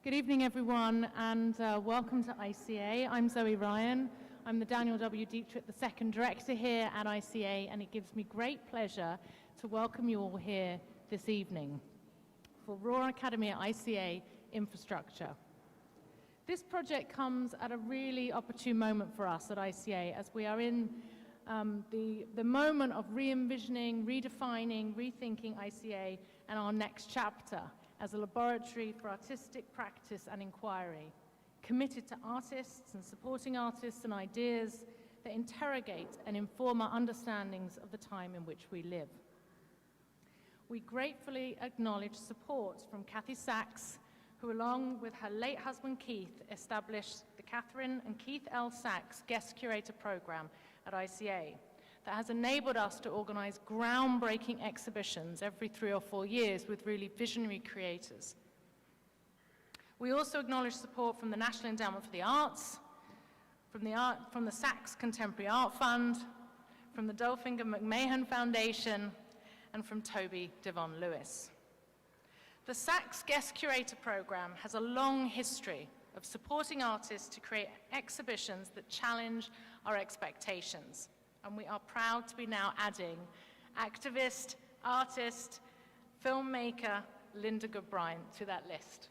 Good evening, everyone, and welcome to ICA. I'm Zoe Ryan. I'm the Daniel W. Dietrich II Director here at ICA, and it gives me great pleasure to welcome you all here this evening for RAW Académie at ICA Infrastructure. This project comes at a really opportune moment for us at ICA, as we are in the moment of re-envisioning, redefining, rethinking ICA and our next chapter as a laboratory for artistic practice and inquiry, committed to artists and supporting artists and ideas that interrogate and inform our understandings of the time in which we live. We gratefully acknowledge support from Kathy Sachs, who along with her late husband Keith established the Catherine and Keith L. Sachs Guest Curator Program at ICA that has enabled us to organize groundbreaking exhibitions every 3 or 4 years with really visionary creators. We also acknowledge support from the National Endowment for the Arts, from the Sachs Contemporary Art Fund, from the Dolphin McMahon Foundation, and from Toby Devon Lewis. The Sachs Guest Curator Program has a long history of supporting artists to create exhibitions that challenge our expectations. And we are proud to be now adding activist, artist, filmmaker Linda Goode Bryant to that list.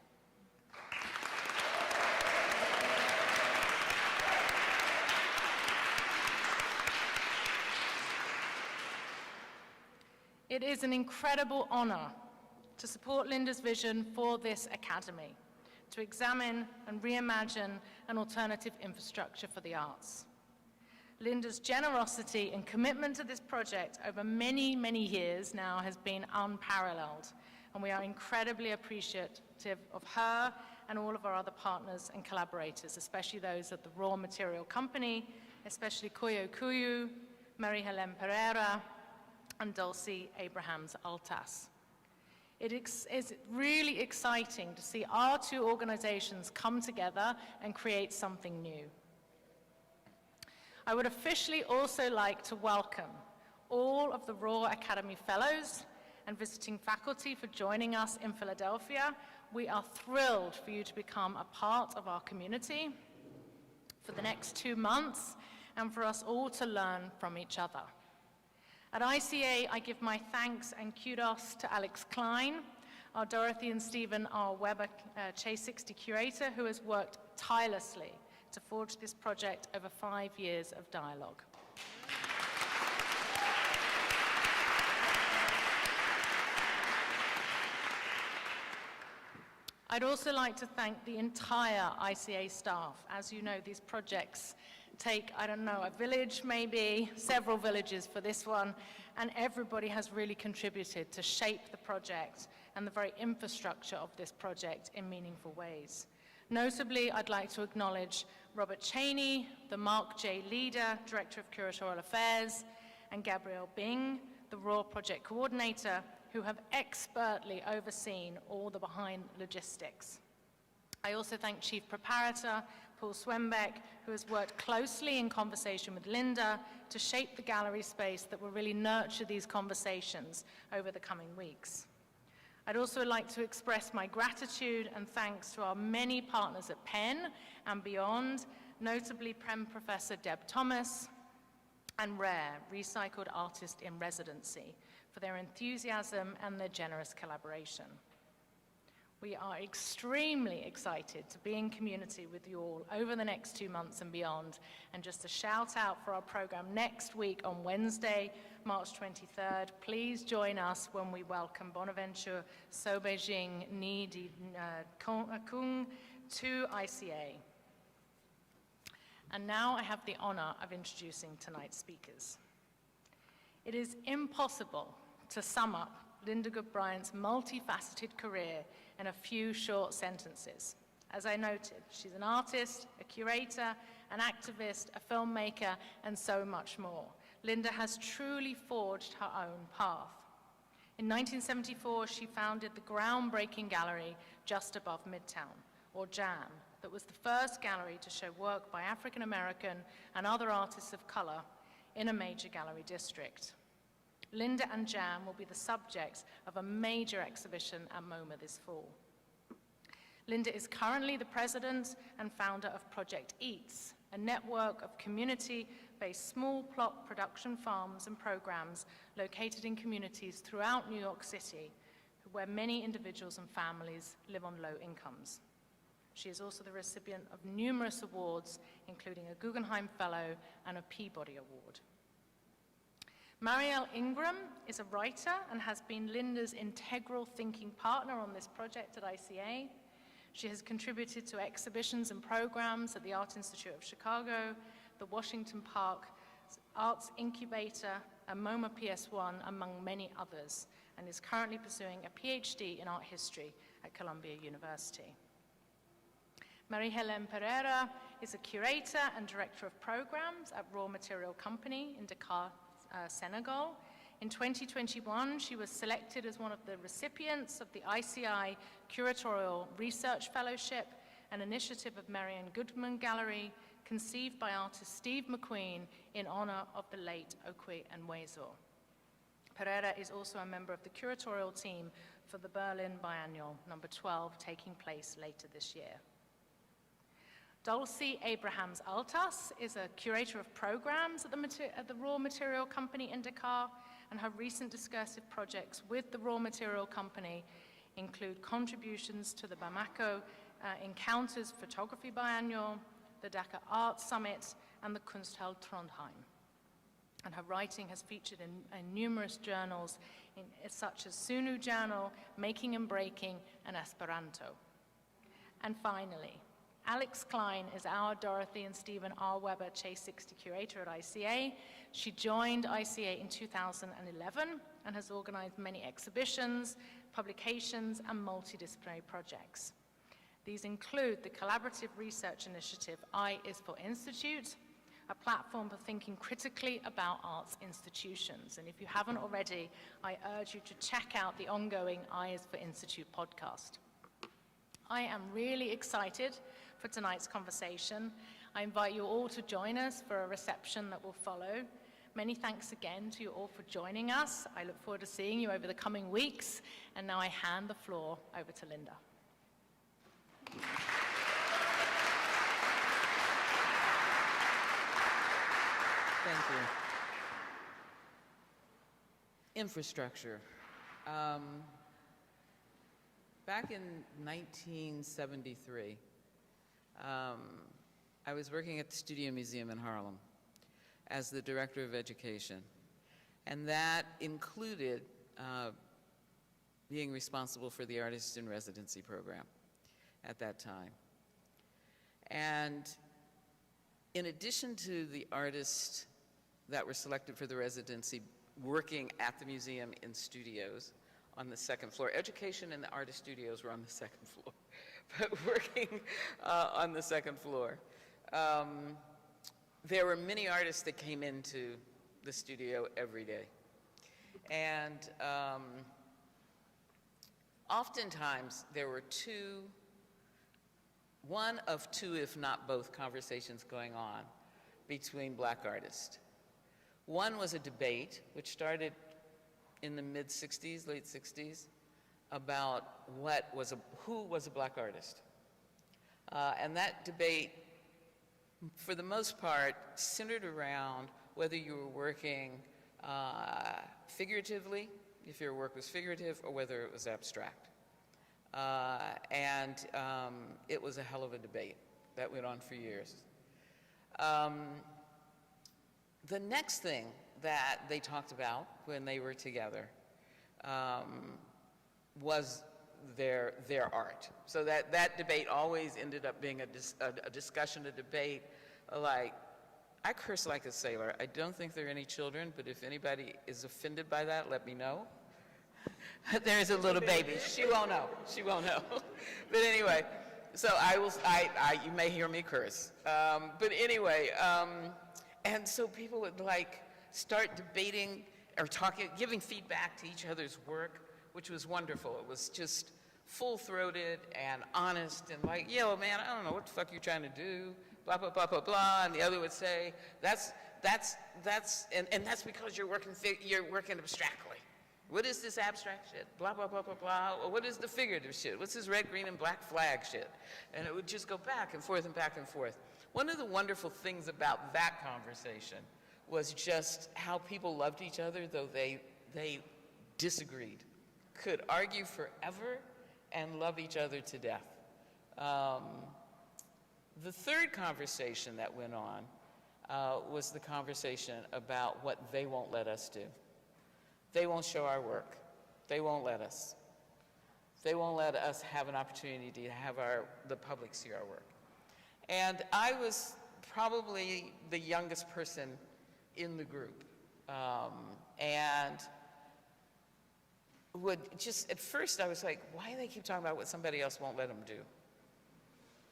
It is an incredible honor to support Linda's vision for this academy, to examine and reimagine an alternative infrastructure for the arts. Linda's generosity and commitment to this project over many, many years now has been unparalleled, and we are incredibly appreciative of her and all of our other partners and collaborators, especially those at the Raw Material Company, especially Koyo Kuyu, Marielle Pereira, and Dulcie Abraham's Altass. It is really exciting to see our two organizations come together and create something new. I would officially also like to welcome all of the RAW Academy Fellows and visiting faculty for joining us in Philadelphia. We are thrilled for you to become a part of our community for the next 2 months and for us all to learn from each other. At ICA, I give my thanks and kudos to Alex Klein, our Dorothy and Stephen R. Weber Chase 60 curator, who has worked tirelessly to forge this project over 5 years of dialogue. I'd also like to thank the entire ICA staff. As you know, these projects take, I don't know, a village maybe, several villages for this one, and everybody has really contributed to shape the project and the very infrastructure of this project in meaningful ways. Notably, I'd like to acknowledge Robert Cheney, the Mark J. Leader, Director of Curatorial Affairs, and Gabrielle Bing, the RAW Project Coordinator, who have expertly overseen all the behind logistics. I also thank Chief Preparator, Paul Swembeck, who has worked closely in conversation with Linda to shape the gallery space that will really nurture these conversations over the coming weeks. I'd also like to express my gratitude and thanks to our many partners at Penn and beyond, notably Prem Professor Deb Thomas and RARE, Recycled Artist in Residency, for their enthusiasm and their generous collaboration. We are extremely excited to be in community with you all over the next 2 months and beyond. And just a shout out for our program next week on Wednesday, March 23rd. Please join us when we welcome Bonaventure Sobejing Ni Di Kung to ICA. And now I have the honor of introducing tonight's speakers. It is impossible to sum up Linda Goode Bryant's multifaceted career in a few short sentences. As I noted, she's an artist, a curator, an activist, a filmmaker, and so much more. Linda has truly forged her own path. In 1974, she founded the groundbreaking gallery just above Midtown, or JAM, that was the first gallery to show work by African American and other artists of color in a major gallery district. Linda and JAM will be the subject of a major exhibition at MoMA this fall. Linda is currently the president and founder of Project EATS, a network of community-based small plot production farms and programs located in communities throughout New York City, where many individuals and families live on low incomes. She is also the recipient of numerous awards, including a Guggenheim Fellow and a Peabody Award. Marielle Ingram is a writer and has been Linda's integral thinking partner on this project at ICA. She has contributed to exhibitions and programs at the Art Institute of Chicago, the Washington Park Arts Incubator, and MoMA PS1, among many others, and is currently pursuing a PhD in art history at Columbia University. Hélène Pereira is a curator and director of programs at RAW Material Company in Dakar, Senegal. In 2021, she was selected as one of the recipients of the ICI Curatorial Research Fellowship, an initiative of Marion Goodman Gallery, conceived by artist Steve McQueen in honor of the late Okwe Enwezo. Pereira is also a member of the curatorial team for the Berlin Biennial number 12, taking place later this year. Dulcie Abrahams Altass is a curator of programs at the RAW Material Company in Dakar, and her recent discursive projects with the RAW Material Company include contributions to the Bamako Encounters Photography Biennial, the Dakar Art Summit, and the Kunsthal Trondheim. And her writing has featured in numerous journals such as Sunu Journal, Making and Breaking, and Esperanto. And finally, Alex Klein is our Dorothy and Stephen R. Weber Chase 60 curator at ICA. She joined ICA in 2011 and has organized many exhibitions, publications, and multidisciplinary projects. These include the collaborative research initiative I is for Institute, a platform for thinking critically about arts institutions. And if you haven't already, I urge you to check out the ongoing I is for Institute podcast. I am really excited for tonight's conversation. I invite you all to join us for a reception that will follow. Many thanks again to you all for joining us. I look forward to seeing you over the coming weeks. And now I hand the floor over to Linda. Thank you. Infrastructure. Back in 1973, I was working at the Studio Museum in Harlem as the director of education, and that included being responsible for the Artist in Residency program at that time. And in addition to the artists that were selected for the residency working at the museum in studios on the second floor, education and the artist studios were on the second floor, but working on the second floor. There were many artists that came into the studio every day. And oftentimes there were one of two, if not both, conversations going on between black artists. One was a debate, which started in the mid-'60s, late '60s, about who was a black artist. And that debate, for the most part, centered around whether you were working figuratively, if your work was figurative, or whether it was abstract. It was a hell of a debate that went on for years. The next thing that they talked about when they were together was their art. So that debate always ended up being a discussion, a debate, like, I curse like a sailor. I don't think there are any children, but if anybody is offended by that, let me know. There's a little baby. She won't know. She won't know. But anyway, so you may hear me curse. But anyway, and so people would like start debating or talking, giving feedback to each other's work, which was wonderful. It was just full-throated and honest and like, yo, man, I don't know what the fuck you're trying to do, blah, blah, blah, blah, blah. And the other would say, and that's because you're working abstractly. What is this abstract shit? Blah, blah, blah, blah, blah. Or what is the figurative shit? What's this red, green, and black flag shit? And it would just go back and forth and back and forth. One of the wonderful things about that conversation was just how people loved each other, though they disagreed, could argue forever and love each other to death. The third conversation that went on was the conversation about what they won't let us do. They won't show our work. They won't let us. They won't let us have an opportunity to have the public see our work. And I was probably the youngest person in the group. And at first I was like, why do they keep talking about what somebody else won't let them do?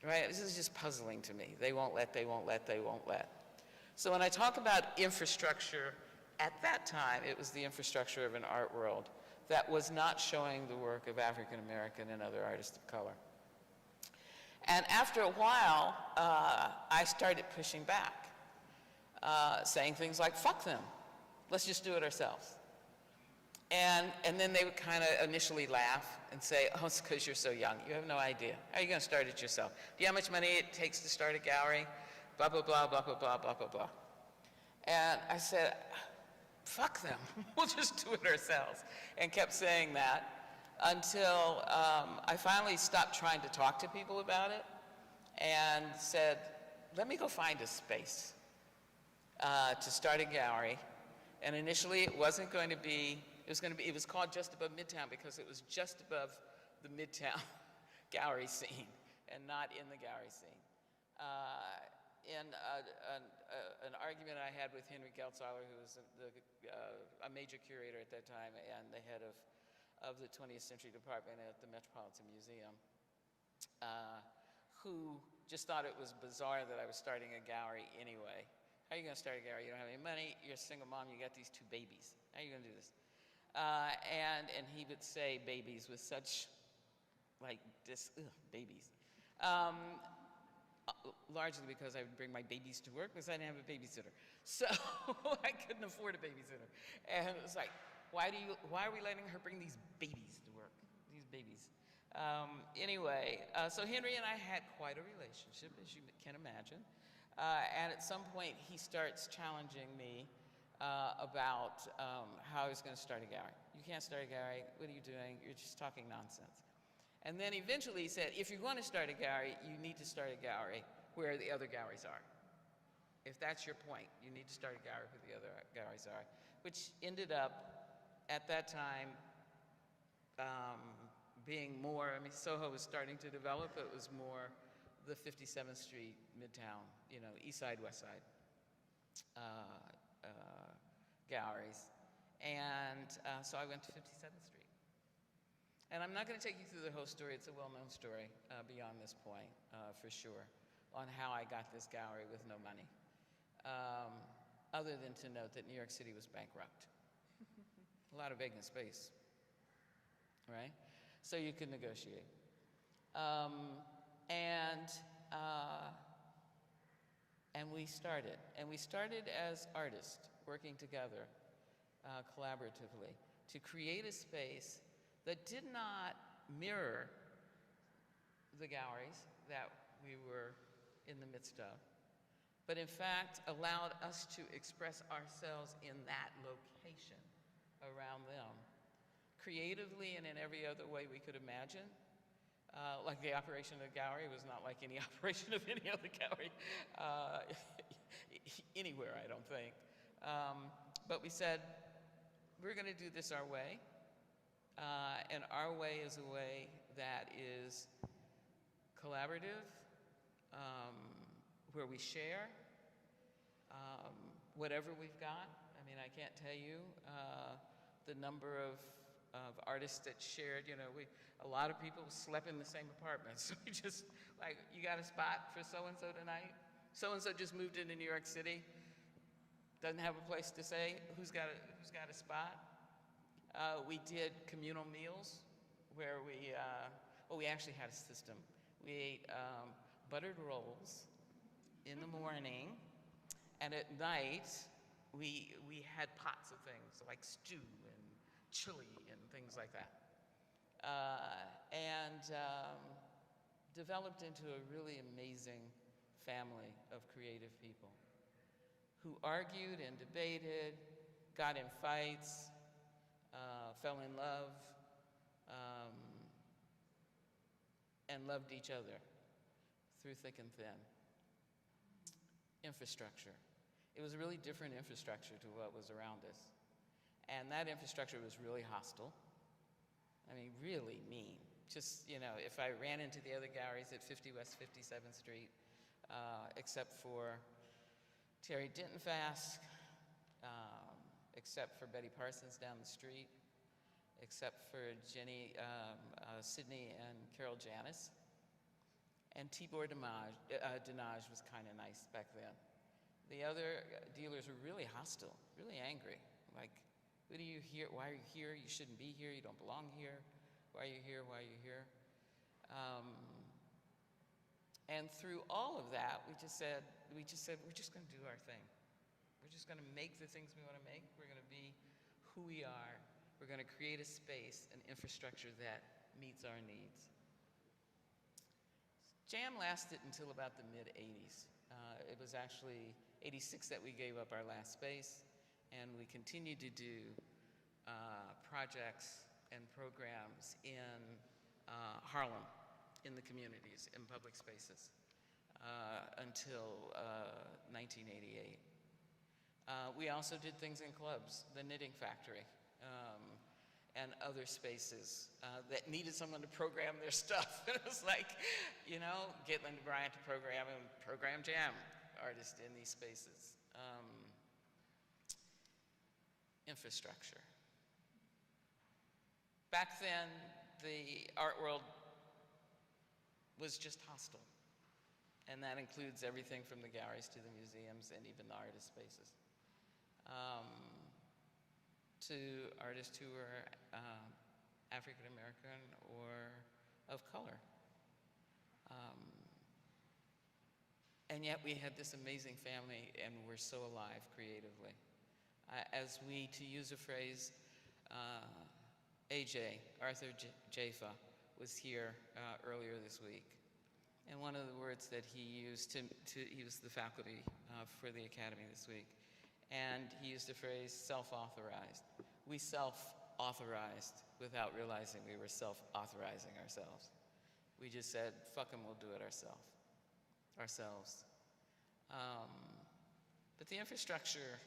Right? This is just puzzling to me. They won't let, they won't let, they won't let. So when I talk about infrastructure, at that time, it was the infrastructure of an art world that was not showing the work of African American and other artists of color. And after a while, I started pushing back, saying things like, fuck them, let's just do it ourselves. And then they would kind of initially laugh and say, oh, it's because you're so young. You have no idea. How are you going to start it yourself? Do you know how much money it takes to start a gallery? Blah, blah, blah, blah, blah, blah, blah, blah, blah. And I said, fuck them. We'll just do it ourselves. And kept saying that until I finally stopped trying to talk to people about it and said, let me go find a space to start a gallery. And initially it wasn't going to be, it was called Just Above Midtown because it was just above the Midtown gallery scene and not in the gallery scene. In an argument I had with Henry Geltzoller, who was a major curator at that time and the head of the 20th Century Department at the Metropolitan Museum, who just thought it was bizarre that I was starting a gallery anyway. How are you going to start a gallery? You don't have any money, you're a single mom, you got these 2 babies. How are you going to do this? And he would say babies with such, like, babies. Largely because I would bring my babies to work because I didn't have a babysitter. So I couldn't afford a babysitter. And it was like, why are we letting her bring these babies to work? These babies. Anyway, so Henry and I had quite a relationship, as you can imagine. And at some point, he starts challenging me about how I was going to start a gallery. You can't start a gallery. What are you doing? You're just talking nonsense. And then eventually he said, if you're going to start a gallery, you need to start a gallery where the other galleries are. If that's your point, you need to start a gallery where the other galleries are, which ended up, at that time, being more, I mean, Soho was starting to develop, it was more the 57th Street, Midtown, East Side, West Side galleries. And so I went to 57th Street. And I'm not going to take you through the whole story. It's a well-known story beyond this point, for sure, on how I got this gallery with no money, other than to note that New York City was bankrupt. A lot of vacant space, right? So you could negotiate. And we started. And we started as artists, working together collaboratively to create a space that did not mirror the galleries that we were in the midst of, but in fact allowed us to express ourselves in that location around them, creatively and in every other way we could imagine. Like the operation of the gallery was not like any operation of any other gallery anywhere, I don't think. But we said, we're going to do this our way. And our way is a way that is collaborative, where we share whatever we've got. I mean, I can't tell you the number of artists that shared. A lot of people slept in the same apartment. So we just, like, you got a spot for so-and-so tonight? So-and-so just moved into New York City, doesn't have a place to stay. Who's got a spot? We did communal meals where we actually had a system. We ate buttered rolls in the morning, and at night we had pots of things like stew chili and things like that. And developed into a really amazing family of creative people who argued and debated, got in fights, fell in love, and loved each other through thick and thin. Infrastructure. It was a really different infrastructure to what was around us. And that infrastructure was really hostile. I mean, really mean. Just, you know, if I ran into the other galleries at 50 West 57th Street, except for Terry Dintenfass, except for Betty Parsons down the street, except for Sydney and Carol Janis, and Tibor Dinaj was kind of nice back then. The other dealers were really hostile, really angry. Like, what are you here? Why are you here? You shouldn't be here. You don't belong here. Why are you here? Why are you here? And through all of that, we just said, we're just going to do our thing. We're just going to make the things we want to make. We're going to be who we are. We're going to create a space, an infrastructure that meets our needs. Jam lasted until about the mid-'80s. It was actually '86 that we gave up our last space, and we continued to do projects and programs in Harlem, in the communities, in public spaces, until 1988. We also did things in clubs, the Knitting Factory, and other spaces that needed someone to program their stuff. It was like, you know, get Linda Bryant to program and program jam artists in these spaces. Infrastructure. Back then, the art world was just hostile. And that includes everything from the galleries to the museums and even the artist spaces. To artists who were African American or of color. And yet we had this amazing family and we're so alive creatively. As we, to use a phrase, AJ, Arthur Jaffa, was here earlier this week. And one of the words that he used he was the faculty for the Academy this week. And he used the phrase self-authorized. We self-authorized without realizing we were self-authorizing ourselves. We just said, fuck them, we'll do it ourselves. But the infrastructure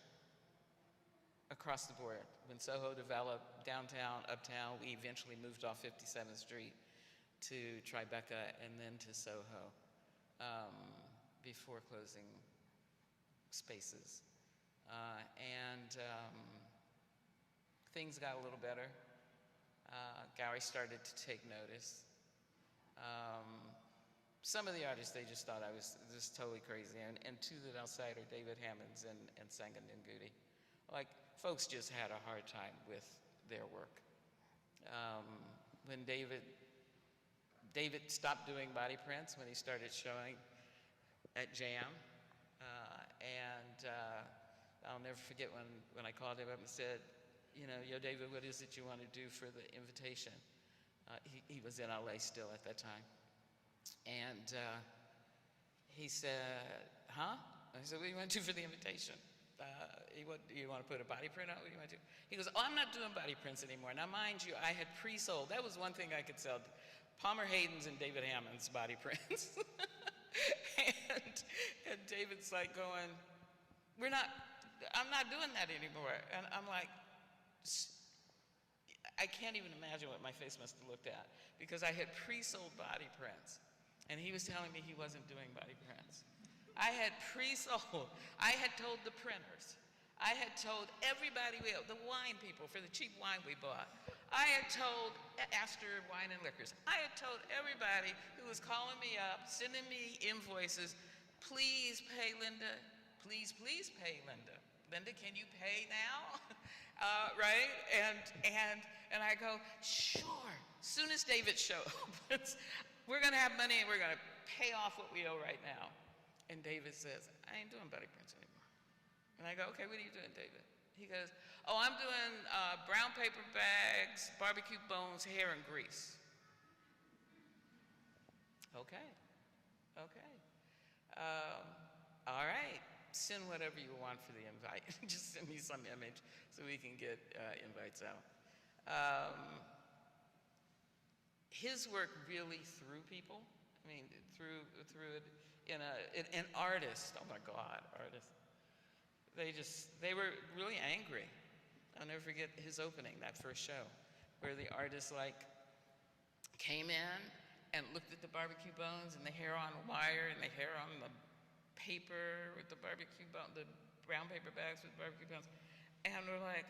across the board, when Soho developed, downtown, uptown, we eventually moved off 57th Street to Tribeca and then to Soho before closing spaces. Things got a little better. Gallery started to take notice. Some of the artists, they just thought I was just totally crazy. And two that outside are David Hammonds and Sangan and Goode. Like, folks just had a hard time with their work. When David stopped doing body prints when he started showing at Jam. I'll never forget when I called him up and said, you know, yo, David, what is it you want to do for the invitation? He was in LA still at that time. And he said, huh? I said, what do you want to do for the invitation? Do you want to put a body print out? What do you want to do? He goes, oh, I'm not doing body prints anymore. Now, mind you, I had pre-sold. That was one thing I could sell. Palmer Hayden's and David Hammond's body prints. and David's like going, I'm not doing that anymore. And I'm like, I can't even imagine what my face must have looked at because I had pre-sold body prints. And he was telling me he wasn't doing body prints. I had pre-sold. I had told the printers. I had told everybody, the wine people for the cheap wine we bought. I had told Astor Wine and Liquors. I had told everybody who was calling me up, sending me invoices, please pay Linda. Please, please pay Linda. Linda, can you pay now? Right? And I go, sure. As soon as David shows, we're going to have money and we're going to pay off what we owe right now. And David says, I ain't doing body prints anymore. And I go, okay, what are you doing, David? He goes, oh, I'm doing brown paper bags, barbecue bones, hair, and grease. Okay, okay. All right, send whatever you want for the invite. Just send me some image so we can get invites out. His work really threw people. I mean, threw it in an artist. Oh my God, artists. They were really angry. I'll never forget his opening, that first show, where the artist came in and looked at the barbecue bones and the hair on wire and the hair on the paper with the barbecue bone, the brown paper bags with barbecue bones, and we're like,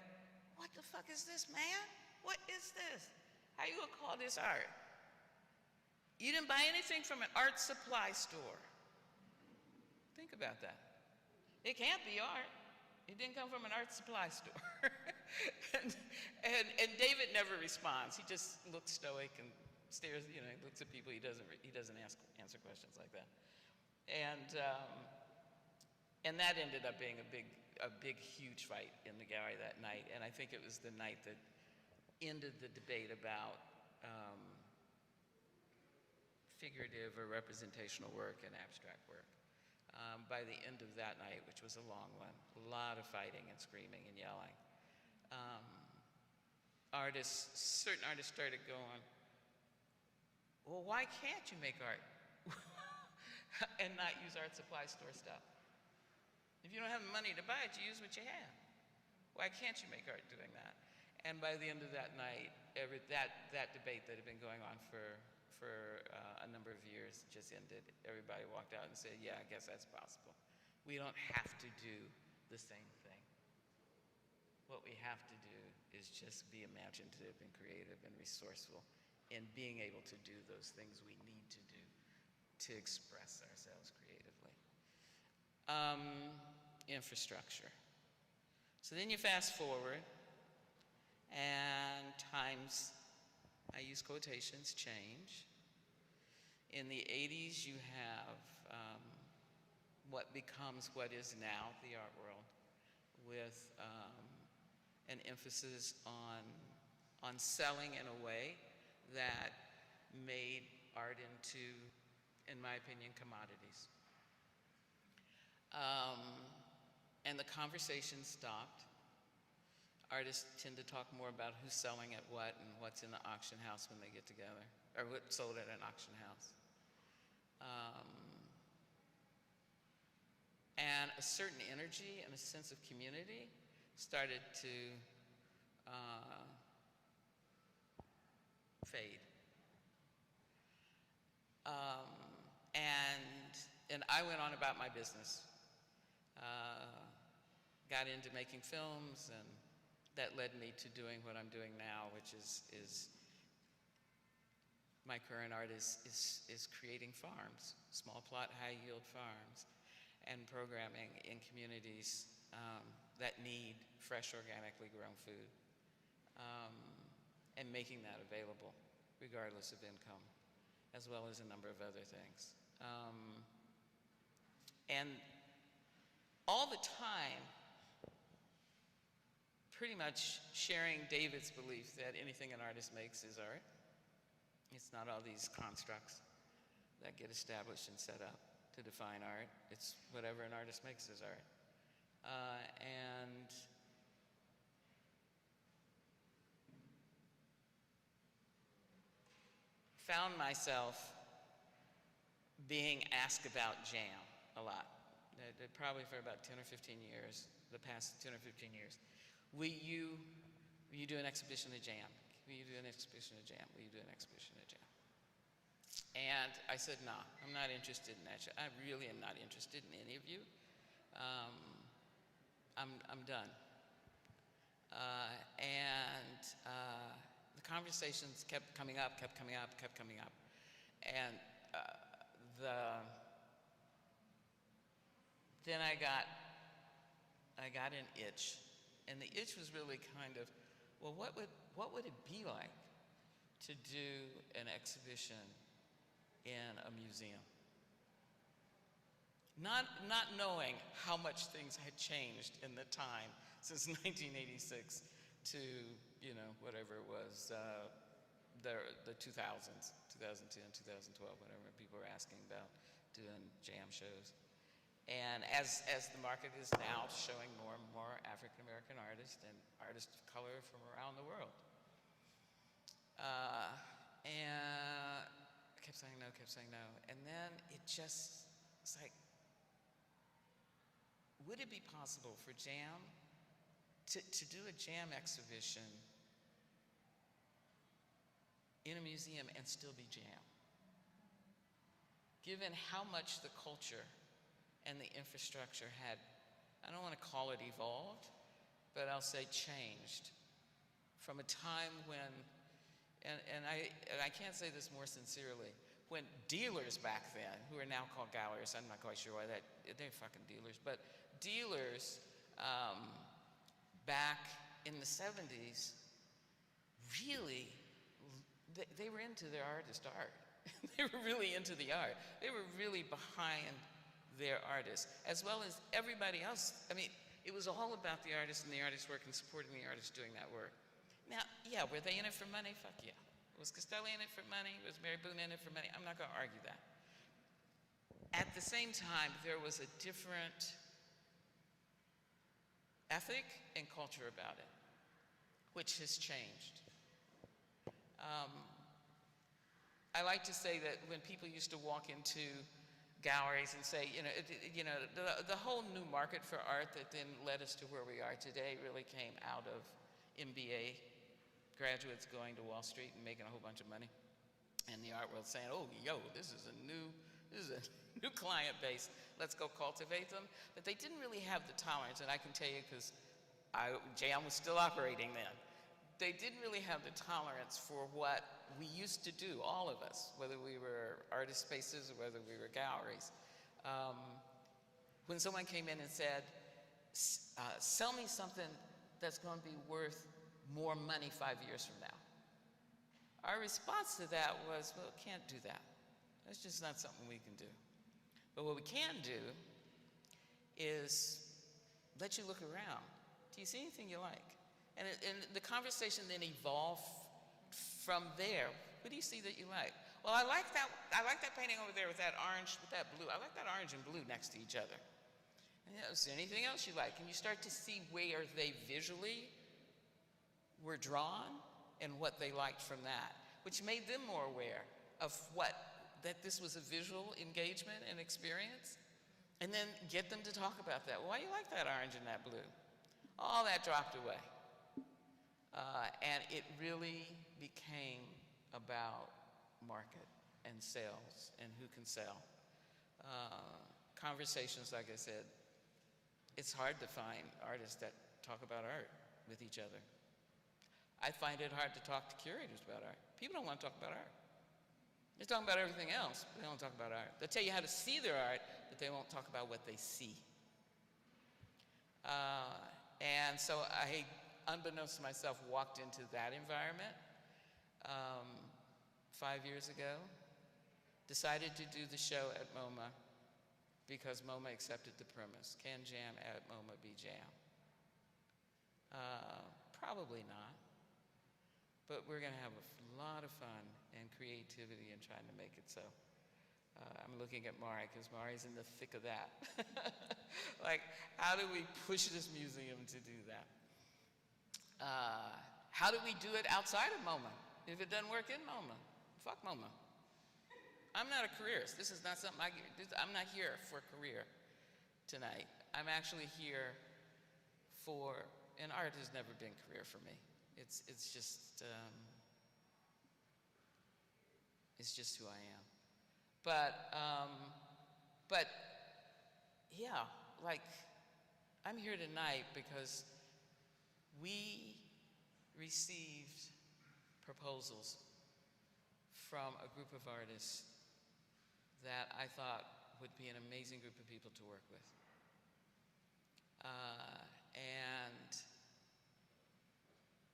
what the fuck is this, man? What is this? How you gonna call this art? You didn't buy anything from an art supply store. Think about that. It can't be art. It didn't come from an art supply store. and David never responds. He just looks stoic and stares, he looks at people. He doesn't answer questions like that. And that ended up being a big, huge fight in the gallery that night. And I think it was the night that ended the debate about figurative or representational work and abstract work. By the end of that night, which was a long one, a lot of fighting and screaming and yelling. Certain artists started going, well, why can't you make art and not use art supply store stuff? If you don't have the money to buy it, you use what you have. Why can't you make art doing that? And by the end of that night, that debate that had been going on for a number of years just ended. Everybody walked out and said, yeah, I guess that's possible. We don't have to do the same thing. What we have to do is just be imaginative and creative and resourceful in being able to do those things we need to do to express ourselves creatively. Infrastructure. So then you fast forward, and times, I use quotations, change. In the 80s, you have what becomes what is now the art world, with an emphasis on selling in a way that made art into, in my opinion, commodities. And the conversation stopped. Artists tend to talk more about who's selling at what and what's in the auction house when they get together, or what's sold at an auction house. And a certain energy and a sense of community started to fade. And I went on about my business. Got into making films, and that led me to doing what I'm doing now, which is my current art is creating farms, small plot, high yield farms, and programming in communities that need fresh, organically grown food, and making that available regardless of income, as well as a number of other things. And all the time, pretty much sharing David's belief that anything an artist makes is art. It's not all these constructs that get established and set up to define art. It's whatever an artist makes is art. And found myself being asked about jam a lot. Probably for about 10 or 15 years, the past 10 or 15 years. Will you do an exhibition of jam? Will you do an exhibition of jam? Will you do an exhibition of jam? And I said, no, I'm not interested in that. I really am not interested in any of you. I'm done. And the conversations kept coming up. And then I got an itch. And the itch was really kind of, well, what would it be like to do an exhibition in a museum? not knowing how much things had changed in the time since 1986 to, you know, whatever it was, the 2000s, 2010, 2012, whatever, people were asking about doing jam shows. And as the market is now showing more and more African American artists and artists of color from around the world. And I kept saying no, and then it just, it's like, would it be possible for jam, to do a jam exhibition in a museum and still be jam? Given how much the culture and the infrastructure had, I don't want to call it evolved, but I'll say changed from a time when, and I can't say this more sincerely, when dealers back then, who are now called galleries, I'm not quite sure why that, they're fucking dealers, but dealers back in the 70s, really, they were into their artist art. They were really into the art. They were really behind their artists, as well as everybody else. I mean, it was all about the artist and the artist's work and supporting the artist doing that work. Now, yeah, were they in it for money? Fuck yeah. Was Costelli in it for money? Was Mary Boone in it for money? I'm not gonna argue that. At the same time, there was a different ethic and culture about it, which has changed. I like to say that when people used to walk into galleries and say, the whole new market for art that then led us to where we are today really came out of MBA graduates going to Wall Street and making a whole bunch of money, and the art world saying, oh, yo, this is a new client base, let's go cultivate them. But they didn't really have the tolerance, and I can tell you because JAM was still operating then. They didn't really have the tolerance for what we used to do, all of us, whether we were artist spaces or whether we were galleries. When someone came in and said, sell me something that's going to be worth more money 5 years from now, our response to that was, well, can't do that. That's just not something we can do. But what we can do is let you look around. Do you see anything you like? And the conversation then evolved from there. What do you see that you like? Well, I like that painting over there with that orange, with that blue. I like that orange and blue next to each other. And, is there anything else you like? And you start to see where they visually were drawn and what they liked from that, which made them more aware of that this was a visual engagement and experience, and then get them to talk about that. Why do you like that orange and that blue? All that dropped away. And it really became about market and sales and who can sell. Conversations, like I said, it's hard to find artists that talk about art with each other. I find it hard to talk to curators about art. People don't want to talk about art. They're talking about everything else, but they don't talk about art. They'll tell you how to see their art, but they won't talk about what they see. And so I, unbeknownst to myself, walked into that environment 5 years ago, decided to do the show at MoMA because MoMA accepted the premise. Can jam at MoMA be jam? Probably not, but we're gonna have a lot of fun and creativity in trying to make it so. I'm looking at Mari, because Mari's in the thick of that. Like, how do we push this museum to do that? How do we do it outside of MoMA? If it doesn't work in MoMA, fuck MoMA. I'm not a careerist. This is not something I'm not here for a career tonight. I'm actually here for, and art has never been a career for me. It's just who I am. But yeah, like, I'm here tonight because we received proposals from a group of artists that I thought would be an amazing group of people to work with. And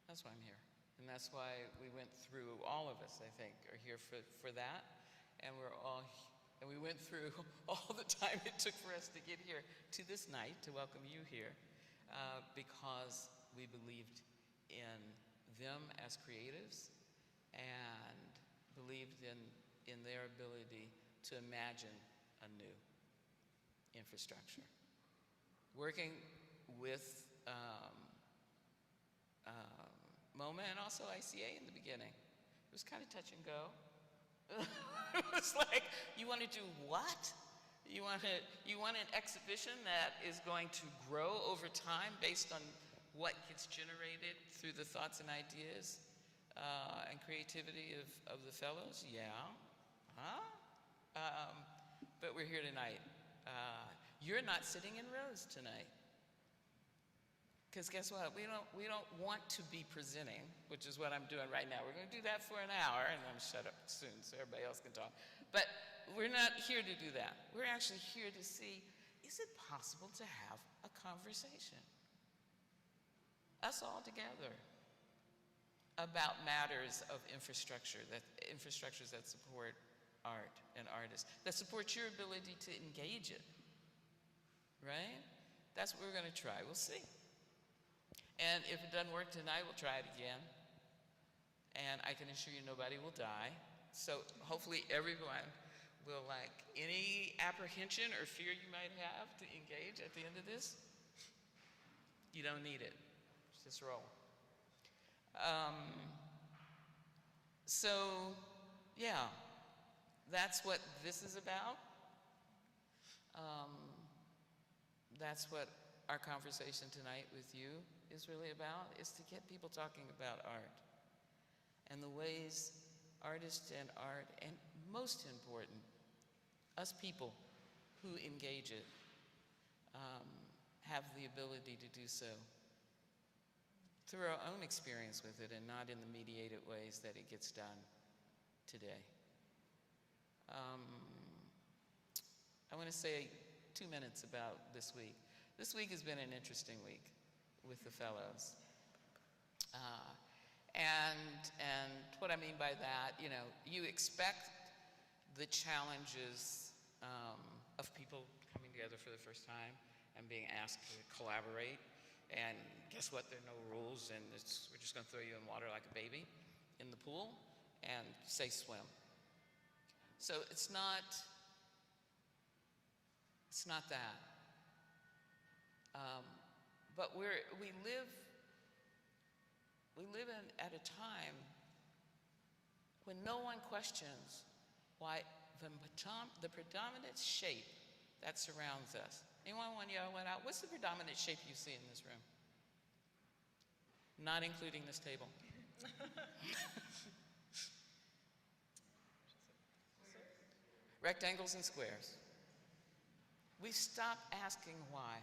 that's why I'm here. And that's why we went through, all of us, I think, are here for that. And we're all And we went through all the time it took for us to get here to this night, to welcome you here, because we believed in them as creatives and believed in their ability to imagine a new infrastructure. Working with MoMA and also ICA in the beginning, it was kind of touch and go. It was like, you want to do what? You want an exhibition that is going to grow over time based on what gets generated through the thoughts and ideas and creativity of the fellows? Yeah. Huh? But we're here tonight. You're not sitting in rows tonight. Because guess what? We don't want to be presenting, which is what I'm doing right now. We're going to do that for an hour, and I'm shut up soon so everybody else can talk. But we're not here to do that. We're actually here to see, is it possible to have a conversation? Us all together about matters of infrastructures that support art and artists, that support your ability to engage it, right? That's what we're going to try. We'll see. And if it doesn't work tonight, we'll try it again. And I can assure you nobody will die. So hopefully everyone will, like, any apprehension or fear you might have to engage at the end of this, you don't need it. Just roll. So, yeah, that's what this is about. That's what our conversation tonight with you is really about, is to get people talking about art and the ways artists and art, and most important, us people who engage it, have the ability to do so through our own experience with it and not in the mediated ways that it gets done today. I want to say 2 minutes about this week. This week has been an interesting week with the fellows. And what I mean by that, you know, you expect the challenges of people coming together for the first time and being asked to collaborate. And guess what? There are no rules, and we're just going to throw you in water like a baby in the pool and say swim. So it's not that. But we live at a time when no one questions why the predominant shape that surrounds us. Anyone want to yell one out? What's the predominant shape you see in this room? Not including this table. Rectangles and squares. We stopped asking why.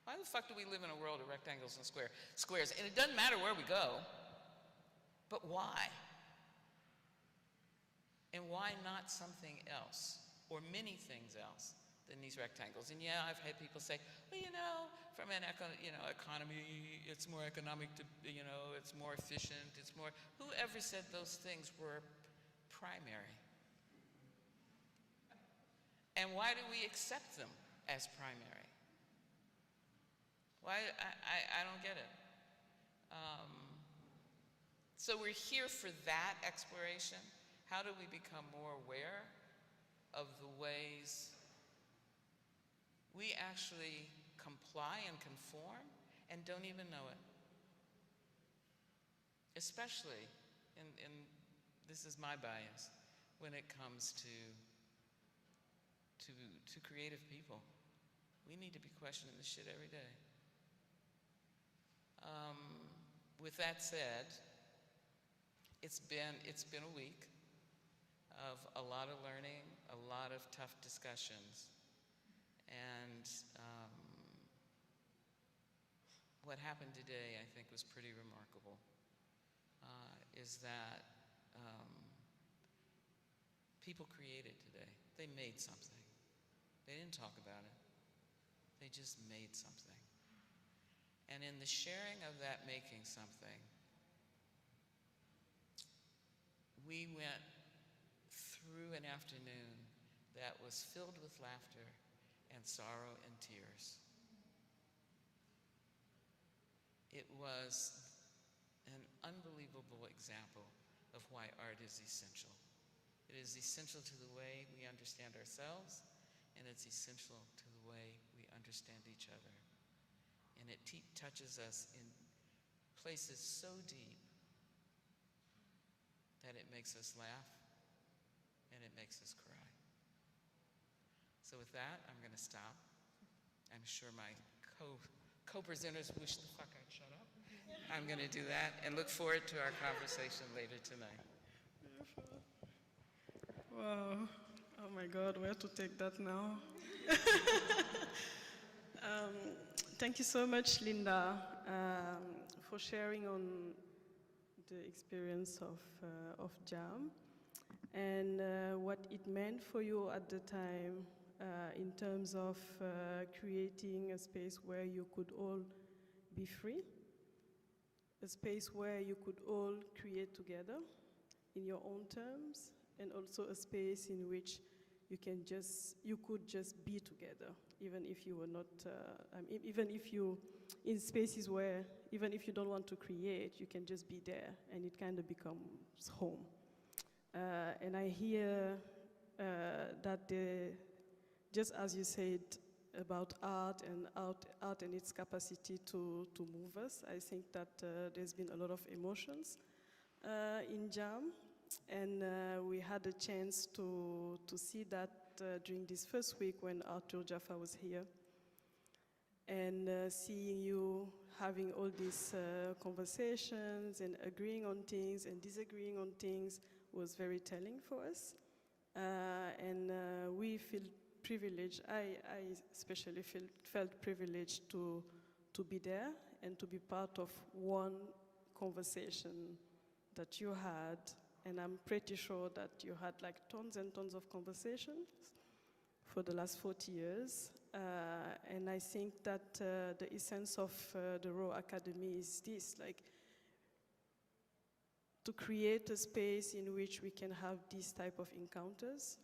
Why the fuck do we live in a world of rectangles and squares? And it doesn't matter where we go, but why? And why not something else, or many things else than these rectangles? And yeah, I've had people say, well, you know, from an economy, it's more economic to, you know, it's more efficient, it's more, whoever said those things were primary? And why do we accept them as primary? Why? I don't get it. So we're here for that exploration. How do we become more aware of the ways we actually comply and conform and don't even know it? Especially, in this is my bias, when it comes to creative people. We need to be questioning this shit every day. With that said, it's been a week of a lot of learning, a lot of tough discussions, and what happened today, I think, was pretty remarkable. Is that people created today. They made something. They didn't talk about it. They just made something. And in the sharing of that making something, we went through an afternoon that was filled with laughter and sorrow and tears. It was an unbelievable example of why art is essential. It is essential to the way we understand ourselves, and it's essential to the way we understand each other. And it touches us in places so deep that it makes us laugh and it makes us cry. So with that, I'm going to stop. I'm sure my co-presenters wish the fuck I'd shut up. I'm going to do that and look forward to our conversation later tonight. Beautiful. Wow. Oh my God, where to take that now? Thank you so much, Linda, for sharing on the experience of JAM and what it meant for you at the time in terms of creating a space where you could all be free, a space where you could all create together in your own terms, and also a space in which you could just be together, even if you were not, even if you, in spaces where, even if you don't want to create, you can just be there, and it kind of becomes home. And I hear that just as you said about art and its capacity to move us, I think that there's been a lot of emotions in JAM. And we had a chance to see that during this first week when Arthur Jaffa was here. And seeing you having all these conversations and agreeing on things and disagreeing on things was very telling for us. And we feel privileged, I especially felt privileged to be there and to be part of one conversation that you had. And I'm pretty sure that you had like tons and tons of conversations for the last 40 years. And I think that the essence of the RAW Academy is this, like to create a space in which we can have these type of encounters,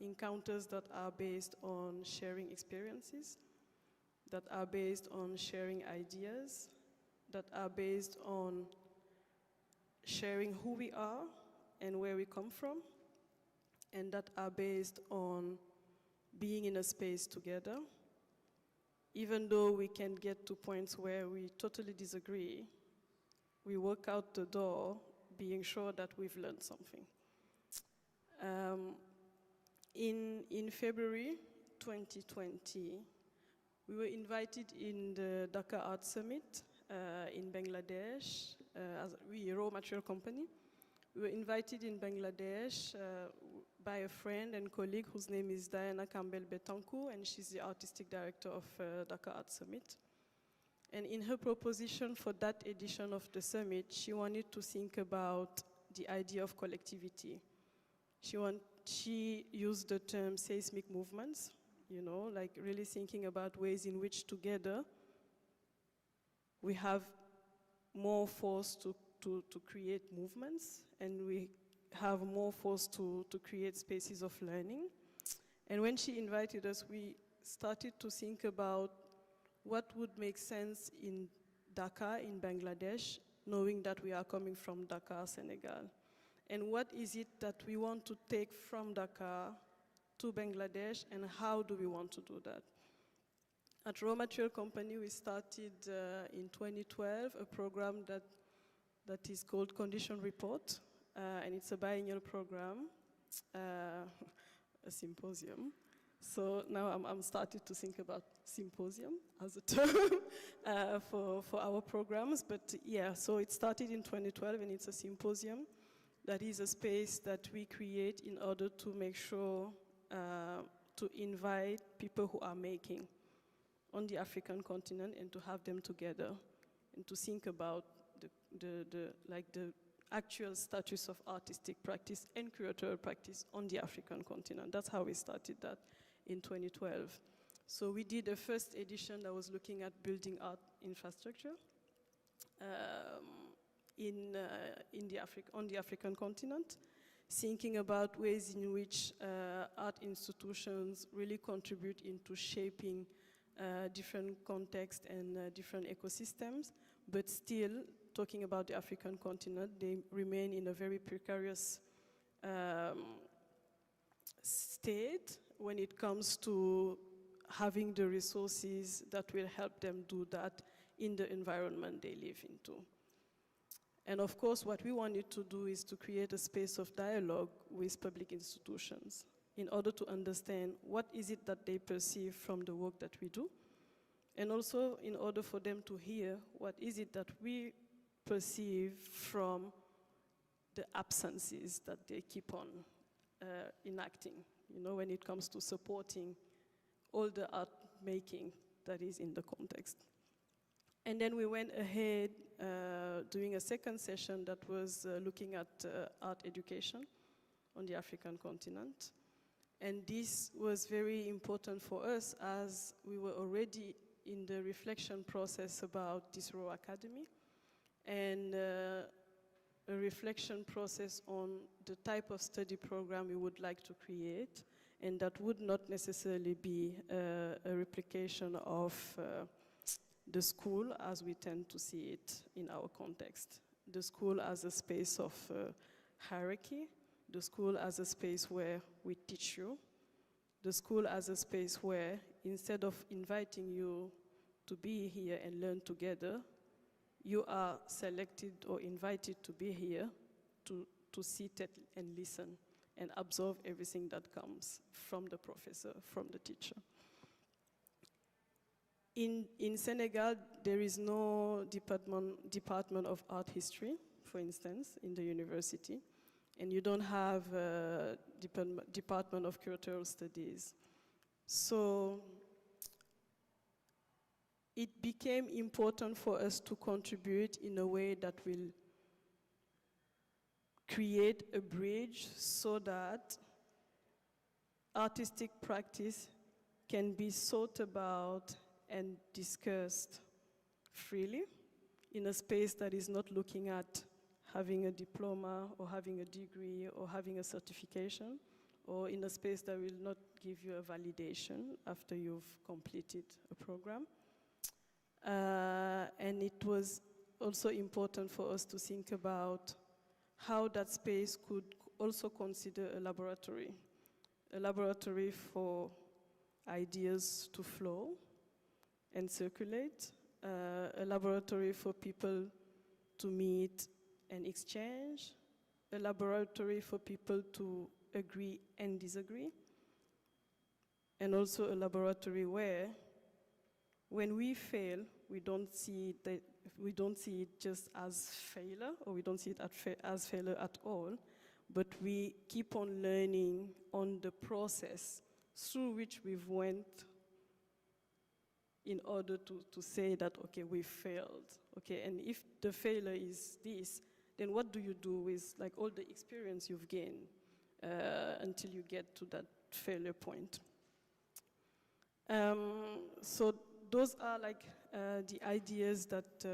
encounters that are based on sharing experiences, that are based on sharing ideas, that are based on sharing who we are and where we come from, and that are based on being in a space together. Even though we can get to points where we totally disagree, we walk out the door being sure that we've learned something. In February 2020, we were invited in the Dhaka Art Summit in Bangladesh, as we a raw material company. We were invited in Bangladesh by a friend and colleague whose name is Diana Campbell Betancourt, and she's the artistic director of Dhaka Art Summit. And in her proposition for that edition of the summit, she wanted to think about the idea of collectivity. She used the term seismic movements, you know, like really thinking about ways in which together we have more force to create movements, and we have more force to create spaces of learning. And when she invited us, we started to think about what would make sense in Dhaka, in Bangladesh, knowing that we are coming from Dhaka, Senegal. And what is it that we want to take from Dhaka to Bangladesh, and how do we want to do that? At RAW Material Company, we started in 2012 a program that is called Condition Report, and it's a biennial program, a symposium. So now I'm starting to think about symposium as a term for our programs. But yeah, so it started in 2012, and it's a symposium that is a space that we create in order to make sure to invite people who are making on the African continent and to have them together and to think about the actual status of artistic practice and curatorial practice on the African continent. That's how we started that in 2012. So we did a first edition that was looking at building art infrastructure on the African continent. thinking about ways in which art institutions really contribute into shaping different contexts and different ecosystems, but still, talking about the African continent, they remain in a very precarious state when it comes to having the resources that will help them do that in the environment they live into. And of course, what we wanted to do is to create a space of dialogue with public institutions in order to understand what is it that they perceive from the work that we do, and also in order for them to hear what is it that we perceive from the absences that they keep on enacting, you know, when it comes to supporting all the art making that is in the context. And then we went ahead doing a second session that was looking at art education on the African continent. And this was very important for us as we were already in the reflection process about this RAW Academy and a reflection process on the type of study program we would like to create, and that would not necessarily be a replication of the school as we tend to see it in our context. The school as a space of hierarchy, the school as a space where we teach you, the school as a space where instead of inviting you to be here and learn together, you are selected or invited to be here to sit and listen and absorb everything that comes from the professor, from the teacher. In Senegal, there is no department of art history, for instance, in the university, and you don't have a department of curatorial studies. So it became important for us to contribute in a way that will create a bridge so that artistic practice can be thought about and discussed freely in a space that is not looking at having a diploma or having a degree or having a certification, or in a space that will not give you a validation after you've completed a program. And it was also important for us to think about how that space could also consider a laboratory for ideas to flow and circulate, a laboratory for people to meet and exchange, a laboratory for people to agree and disagree, and also a laboratory where, when we fail, we don't see it just as failure, or we don't see it as failure at all, but we keep on learning on the process through which we've went in order to say that, okay, we failed, okay, and if the failure is this, then what do you do with like all the experience you've gained until you get to that failure point? So those are like the ideas that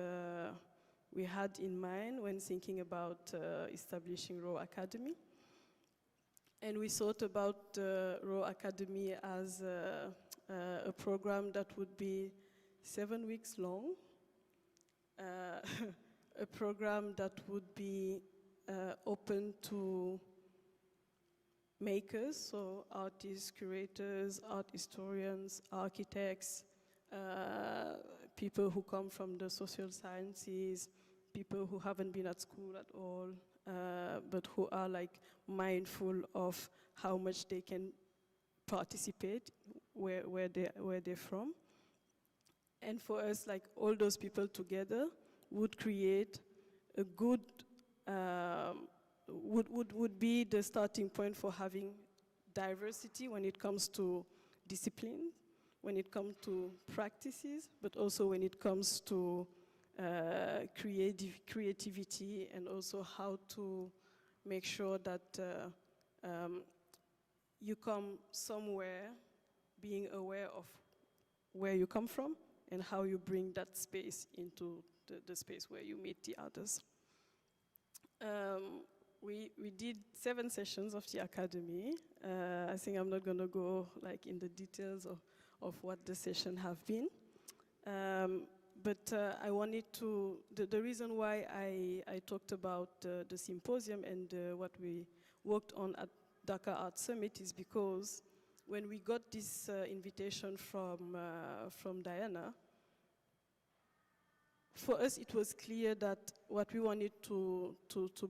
we had in mind when thinking about establishing RAW Academy. And we thought about RAW Academy as a program that would be 7 weeks long, a program that would be open to makers, so artists, curators, art historians, architects, people who come from the social sciences, people who haven't been at school at all, but who are like mindful of how much they can participate where they're from. And for us, like all those people together would create a good, would be the starting point for having diversity when it comes to discipline, when it comes to practices, but also when it comes to creativity, and also how to make sure that you come somewhere being aware of where you come from and how you bring that space into the space where you meet the others. we did 7 sessions of the Academy. I think I'm not going to go like in the details of what the session have been. But I wanted to, the reason why I talked about the symposium and what we worked on at Dakar Art Summit is because when we got this invitation from Diana, for us it was clear that what we wanted to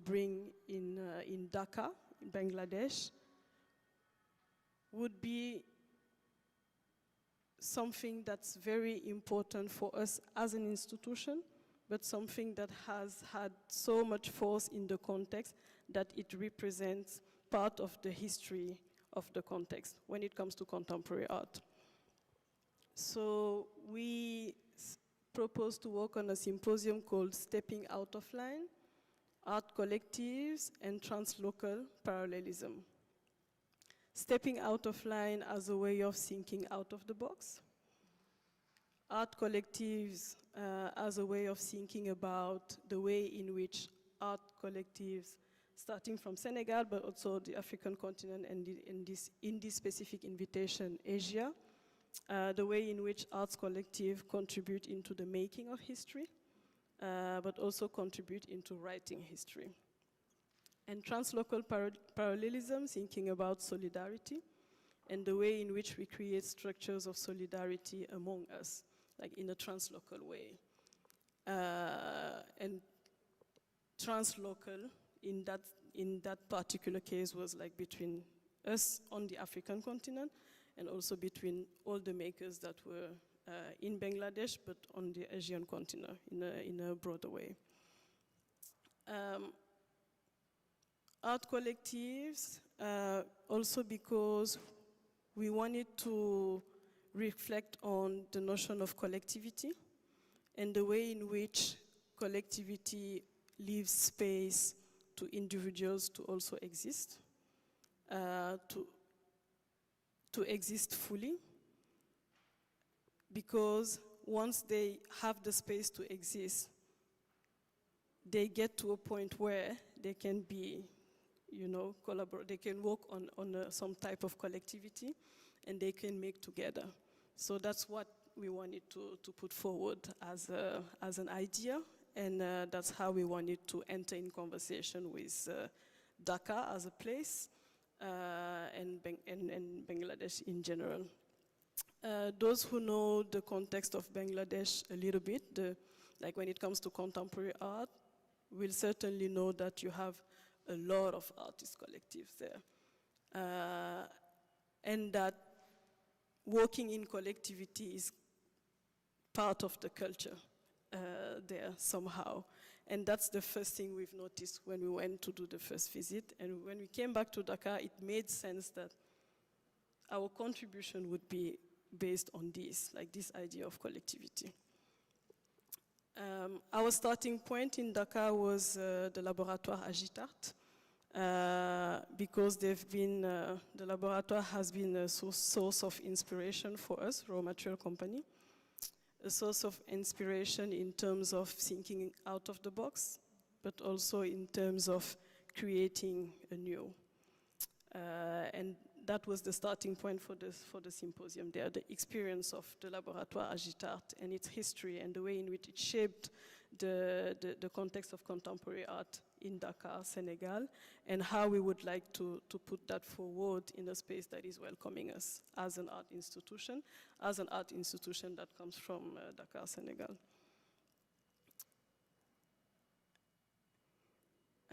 bring in Dhaka, in Bangladesh, would be something that's very important for us as an institution, but something that has had so much force in the context that it represents part of the history of the context when it comes to contemporary art. So we proposed to work on a symposium called Stepping Out of Line, Art Collectives and Translocal Parallelism. Stepping out of line as a way of thinking out of the box. Art collectives as a way of thinking about the way in which art collectives, starting from Senegal, but also the African continent and in this specific invitation, Asia, the way in which arts collective contribute into the making of history, but also contribute into writing history. And translocal parallelism, thinking about solidarity and the way in which we create structures of solidarity among us, like in a translocal way. And translocal in that particular case was like between us on the African continent and also between all the makers that were in Bangladesh, but on the Asian continent in a broader way. Art collectives, also because we wanted to reflect on the notion of collectivity and the way in which collectivity leaves space to individuals to also exist, to exist fully, because once they have the space to exist, they get to a point where they can be, you know, collaborate. They can work on some type of collectivity, and they can make together. So that's what we wanted to put forward as an idea, and that's how we wanted to enter in conversation with Dhaka as a place, and Bangladesh in general. Those who know the context of Bangladesh a little bit, like when it comes to contemporary art, will certainly know that you have a lot of artist collectives there. And that working in collectivity is part of the culture there somehow. And that's the first thing we've noticed when we went to do the first visit. And when we came back to Dakar, it made sense that our contribution would be based on this, like this idea of collectivity. Our starting point in Dakar was the Laboratoire Agitart, because they've been, the laboratoire has been a source of inspiration for us, raw material company, a source of inspiration in terms of thinking out of the box, but also in terms of creating anew. And that was the starting point for the symposium there, the experience of the Laboratoire Agitart and its history and the way in which it shaped the context of contemporary art in Dakar, Senegal, and how we would like to put that forward in a space that is welcoming us as an art institution that comes from Dakar, Senegal.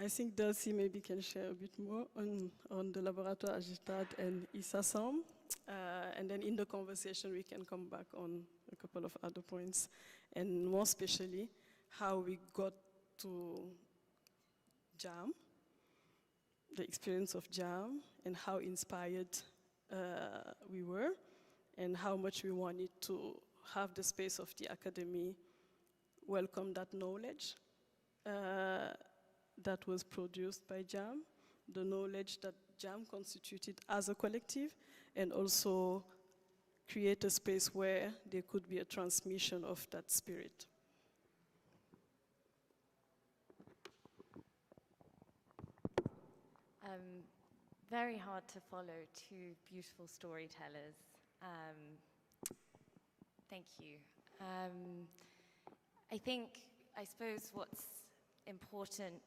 I think Dulcie maybe can share a bit more on the Laboratoire Agitart and ISASAM. And then in the conversation, we can come back on a couple of other points. And more especially, how we got to JAM, the experience of JAM, and how inspired we were, and how much we wanted to have the space of the Academy welcome that knowledge that was produced by JAM, the knowledge that JAM constituted as a collective, and also create a space where there could be a transmission of that spirit. Very hard to follow, two beautiful storytellers. Thank you. I suppose what's important,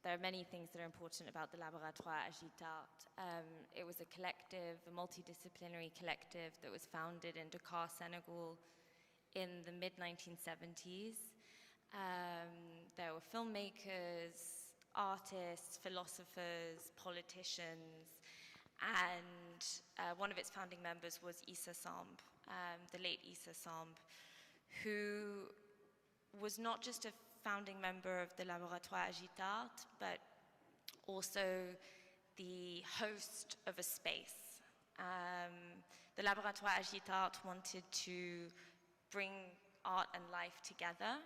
there are many things that are important about the Laboratoire Agitart. It was a collective, a multidisciplinary collective that was founded in Dakar, Senegal in the mid-1970s. There were filmmakers, artists, philosophers, politicians, and one of its founding members was Issa Samb, the late Issa Samb, who was not just a founding member of the Laboratoire Agitart, but also the host of a space. The Laboratoire Agitart wanted to bring art and life together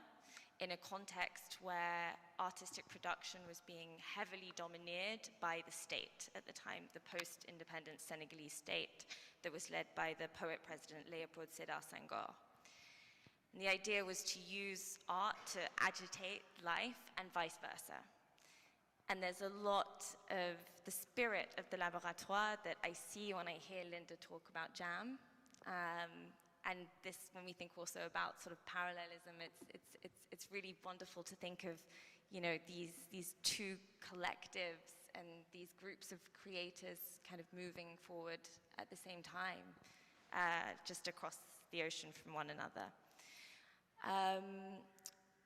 in a context where artistic production was being heavily domineered by the state at the time, the post-independent Senegalese state that was led by the poet-president Léopold Sédar Senghor. And the idea was to use art to agitate life and vice versa. And there's a lot of the spirit of the Laboratoire that I see when I hear Linda talk about jam. And this, when we think also about sort of parallelism, it's really wonderful to think of, you know, these two collectives and these groups of creators kind of moving forward at the same time, just across the ocean from one another.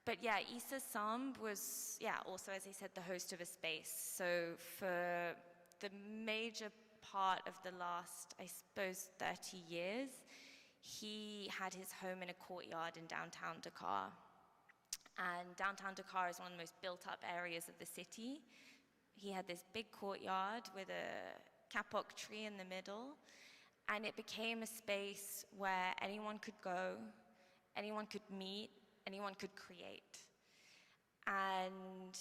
But yeah, Issa Samb was, also, as I said, the host of a space. So for the major part of the last, I suppose, 30 years, he had his home in a courtyard in downtown Dakar. And downtown Dakar is one of the most built-up areas of the city. He had this big courtyard with a kapok tree in the middle, and it became a space where anyone could go, anyone could meet, anyone could create. And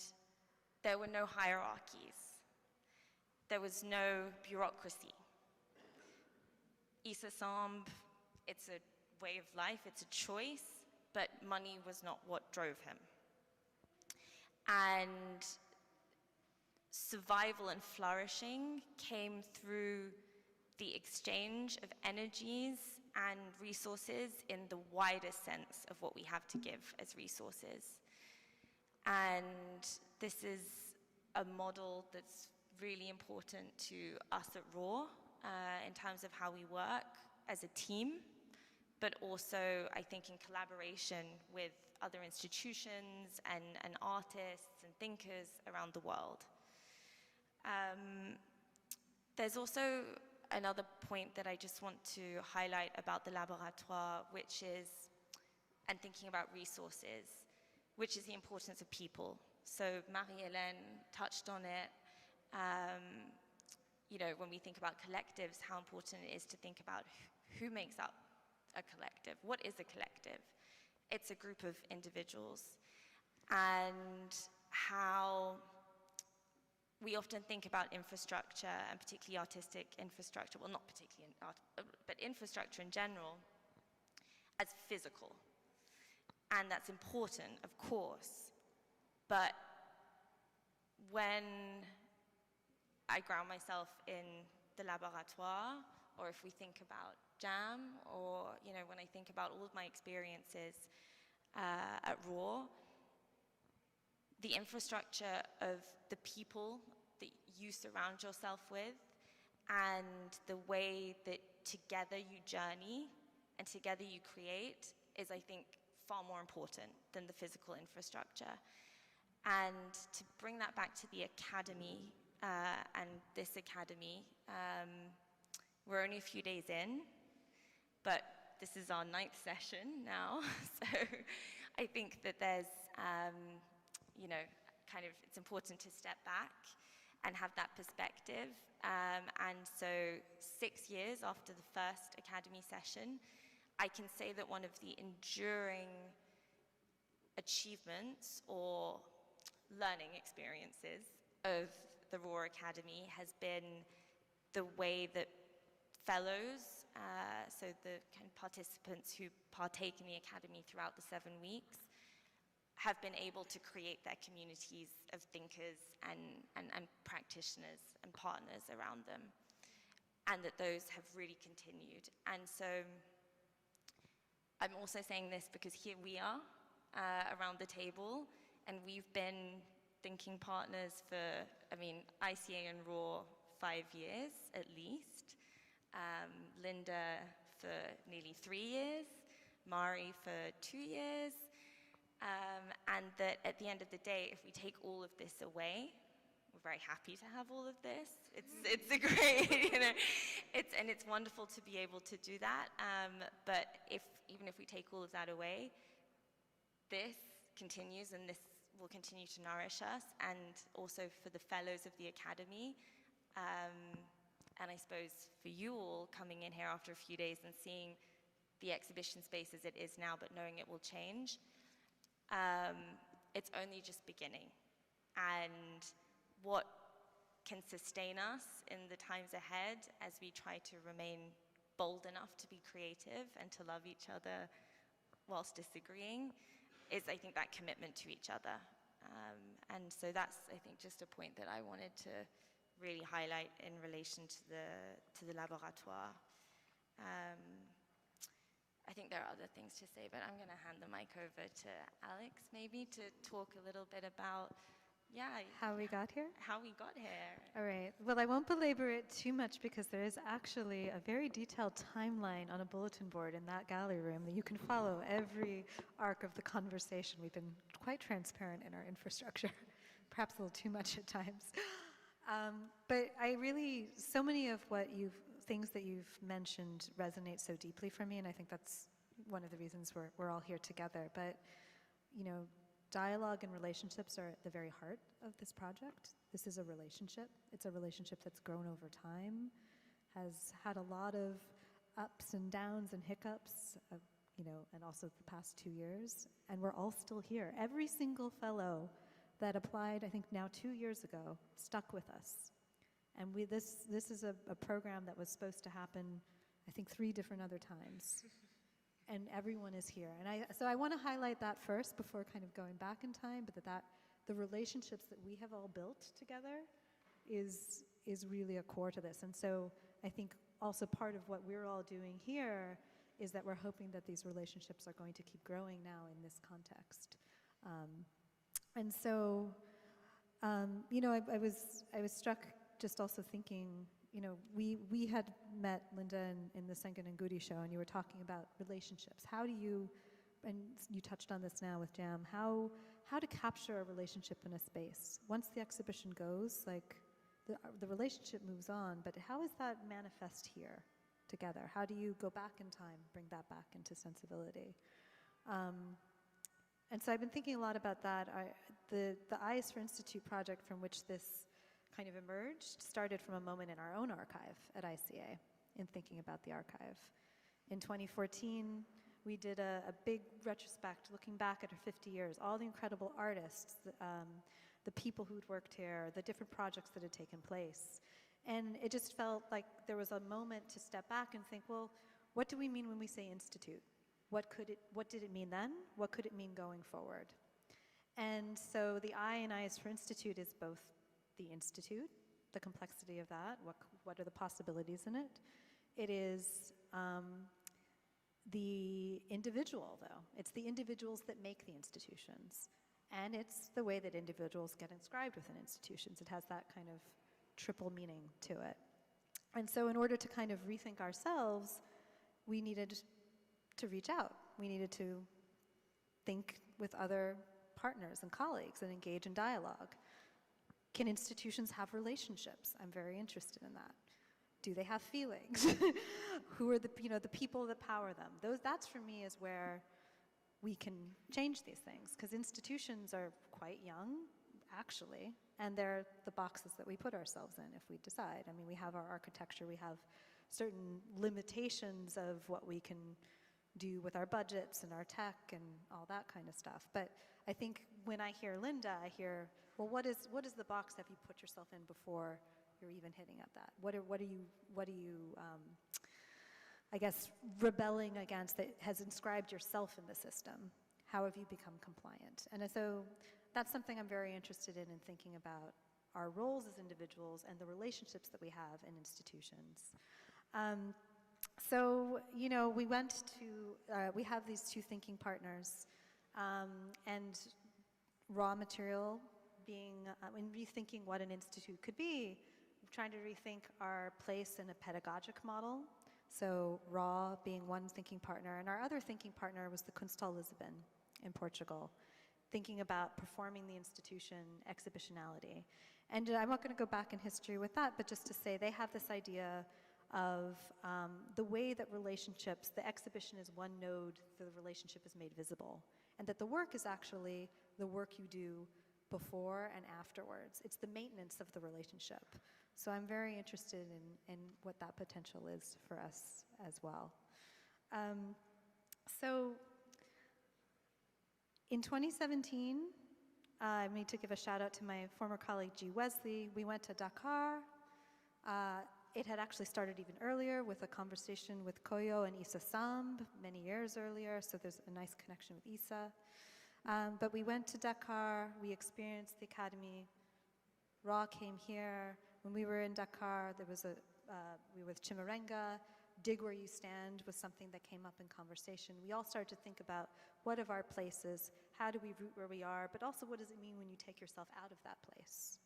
there were no hierarchies. There was no bureaucracy. Issa Samb, it's a way of life, it's a choice, but money was not what drove him. And survival and flourishing came through the exchange of energies and resources in the widest sense of what we have to give as resources. And this is a model that's really important to us at RAW in terms of how we work as a team, but also, I think, in collaboration with other institutions and artists and thinkers around the world. There's also another point that I just want to highlight about the Laboratoire, which is, and thinking about resources, which is the importance of people. So Marielle touched on it. You know, when we think about collectives, how important it is to think about who makes up a collective. What is a collective? It's a group of individuals. And how we often think about infrastructure, and particularly artistic infrastructure, well, not particularly in art, but infrastructure in general, as physical. And that's important, of course. But when I ground myself in the Laboratoire, or if we think about jam, or, you know, when I think about all of my experiences at RAW, the infrastructure of the people that you surround yourself with and the way that together you journey and together you create is, I think, far more important than the physical infrastructure. And to bring that back to the academy and this academy, we're only a few days in, but this is our 9th session now, so I think that there's, you know, kind of, it's important to step back and have that perspective. And so 6 years after the first academy session, I can say that one of the enduring achievements or learning experiences of the RAW Academy has been the way that fellows, so the kind of participants who partake in the academy throughout the 7 weeks, have been able to create their communities of thinkers and practitioners and partners around them, and that those have really continued. And so I'm also saying this because here we are around the table, and we've been thinking partners for, ICA and RAW 5 years at least, Linda for nearly 3 years, Mari for 2 years, and that at the end of the day, if we take all of this away, we're very happy to have all of this. It's a great, it's wonderful to be able to do that. But even if we take all of that away, this continues, and this will continue to nourish us, and also for the fellows of the Academy. And I suppose for you all coming in here after a few days and seeing the exhibition space as it is now, but knowing it will change, it's only just beginning. And what can sustain us in the times ahead as we try to remain bold enough to be creative and to love each other whilst disagreeing is, I think, that commitment to each other. And so that's, I think, just a point that I wanted to really highlight in relation to the laboratoire. I think there are other things to say, but I'm going to hand the mic over to Alex, maybe, to talk a little bit about, how we got here? How we got here. All right. Well, I won't belabor it too much because there is actually a very detailed timeline on a bulletin board in that gallery room that you can follow every arc of the conversation. We've been quite transparent in our infrastructure, perhaps a little too much at times. But so many of things that you've mentioned resonate so deeply for me, and I think that's one of the reasons we're all here together. But, dialogue and relationships are at the very heart of this project. This is a relationship. It's a relationship that's grown over time, has had a lot of ups and downs and hiccups, and also the past 2 years, and we're all still here. Every single fellow that applied, I think now 2 years ago, stuck with us. And this is a program that was supposed to happen, I think, 3 different other times. And everyone is here. And so I want to highlight that first before kind of going back in time, but that the relationships that we have all built together is really a core to this. And so I think also part of what we're all doing here is that we're hoping that these relationships are going to keep growing now in this context. And so, I was struck just also thinking, we had met Linda in the Sengen and Goode show, and you were talking about relationships. How do you, and you touched on this now with Jam, how to capture a relationship in a space? Once the exhibition goes, like, the relationship moves on, but how is that manifest here together? How do you go back in time, bring that back into sensibility? And so I've been thinking a lot about that. The Eyes for Institute project from which this kind of emerged started from a moment in our own archive at ICA in thinking about the archive. In 2014, we did a big retrospect looking back at our 50 years, all the incredible artists, the people who'd worked here, the different projects that had taken place. And it just felt like there was a moment to step back and think, well, what do we mean when we say institute? What did it mean then? What could it mean going forward? And so the I in Eyes for Institute is both the institute, the complexity of that, what are the possibilities in it. It is the individual, though. It's the individuals that make the institutions. And it's the way that individuals get inscribed within institutions. It has that kind of triple meaning to it. And so in order to kind of rethink ourselves, we needed to reach out. We needed to think with other partners and colleagues and engage in dialogue. Can institutions have relationships? I'm very interested in that. Do they have feelings? Who are the people that power them? That's for me is where we can change these things, because institutions are quite young, actually, and they're the boxes that we put ourselves in if we decide. I mean, we have our architecture, we have certain limitations of what we can do with our budgets and our tech and all that kind of stuff. But I think when I hear Linda, I hear, well, what is the box have you put yourself in before you're even hitting at that? What are you I guess, rebelling against that has inscribed yourself in the system? how have you become compliant? And so that's something I'm very interested in thinking about our roles as individuals and the relationships that we have in institutions. So, you know, we have these two thinking partners, and raw material being, in rethinking what an institute could be, trying to rethink our place in a pedagogic model. So RAW being one thinking partner, and our other thinking partner was the Kunsthal Lisbon in Portugal, thinking about performing the institution, exhibitionality. And I'm not going to go back in history with that, but just to say they have this idea of the way that relationships, the exhibition is one node, the relationship is made visible, and that the work is actually the work you do before and afterwards. It's the maintenance of the relationship. So I'm very interested in what that potential is for us as well. So in 2017, I need to give a shout out to my former colleague G. Wesley. We went to Dakar. It had actually started even earlier with a conversation with Koyo and Issa Samb many years earlier, so there's a nice connection with Issa. But we went to Dakar, we experienced the Academy. RAW came here. When we were in Dakar, we were with Chimarenga. Dig Where You Stand was something that came up in conversation. We all started to think about what of our places, how do we root where we are, but also what does it mean when you take yourself out of that place?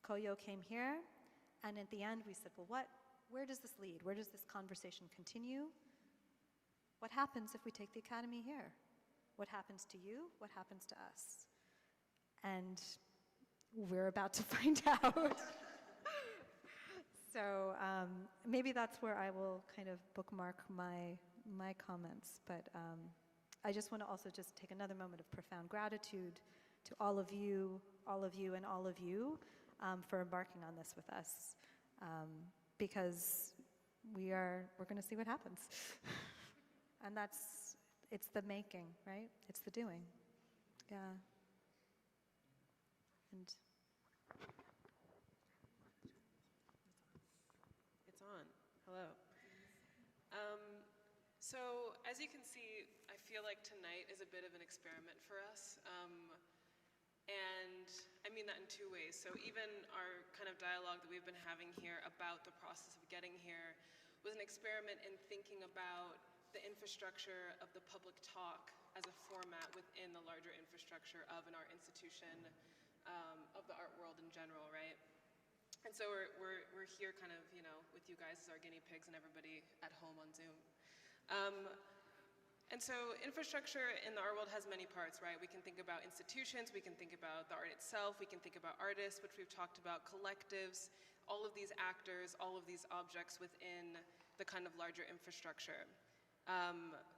Koyo came here, and at the end we said, well, where does this lead? Where does this conversation continue? What happens if we take the Academy here? What happens to you? What happens to us? And we're about to find out. So maybe that's where I will kind of bookmark my comments. But I just want to also just take another moment of profound gratitude to all of you, and all of you for embarking on this with us, because we're going to see what happens. And it's the making, right? It's the doing. Yeah. And it's on. Hello. So as you can see, I feel like tonight is a bit of an experiment for us. And I mean that in two ways. So even our kind of dialogue that we've been having here about the process of getting here was an experiment in thinking about the infrastructure of the public talk as a format within the larger infrastructure of an art institution, of the art world in general, right? And so we're here kind of, you know, with you guys as our guinea pigs and everybody at home on Zoom. And so infrastructure in the art world has many parts, right? We can think about institutions, we can think about the art itself, we can think about artists, which we've talked about, collectives, all of these actors, all of these objects within the kind of larger infrastructure.